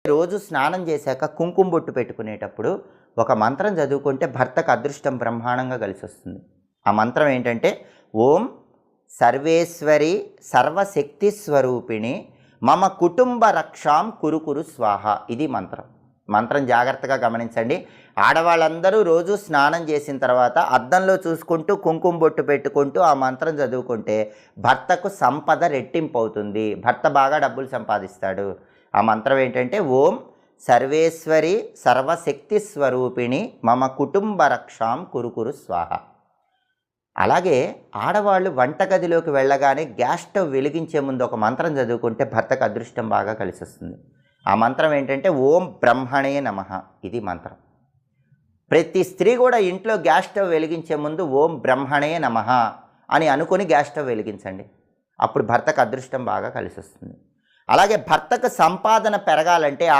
రోజు స్నానం చేశాక కుంకుమ బొట్టు పెట్టుకునేటప్పుడు ఒక మంత్రం చదువుకుంటే భర్తకు అదృష్టం బ్రహ్మాండంగా కలిసి వస్తుంది. ఆ మంత్రం ఏంటంటే, ఓం సర్వేశ్వరి సర్వశక్తి స్వరూపిణి మమ కుటుంబ రక్షాం కురు స్వాహ. ఇది మంత్రం. మంత్రం జాగ్రత్తగా గమనించండి. ఆడవాళ్ళందరూ రోజు స్నానం చేసిన తర్వాత అద్దంలో చూసుకుంటూ కుంకుమ బొట్టు పెట్టుకుంటూ ఆ మంత్రం చదువుకుంటే భర్తకు సంపద రెట్టింపు అవుతుంది. భర్త బాగా డబ్బులు సంపాదిస్తాడు. ఆ మంత్రం ఏంటంటే, ఓం సర్వేశ్వరి సర్వశక్తి స్వరూపిణి మమ కుటుంబ రక్షాం కురు స్వాహ. అలాగే ఆడవాళ్ళు వంటగదిలోకి వెళ్ళగానే గ్యాస్ స్టవ్ వెలిగించే ముందు ఒక మంత్రం చదువుకుంటే భర్తకు అదృష్టం బాగా కలిసి వస్తుంది. ఆ మంత్రం ఏంటంటే, ఓం బ్రహ్మణే నమః. ఇది మంత్రం. ప్రతి స్త్రీ కూడా ఇంట్లో గ్యాస్ స్టవ్ వెలిగించే ముందు ఓం బ్రహ్మణే నమః అని అనుకుని గ్యాస్ స్టవ్ వెలిగించండి. అప్పుడు భర్తకు అదృష్టం బాగా కలిసి వస్తుంది. అలాగే భర్తకు సంపాదన పెరగాలంటే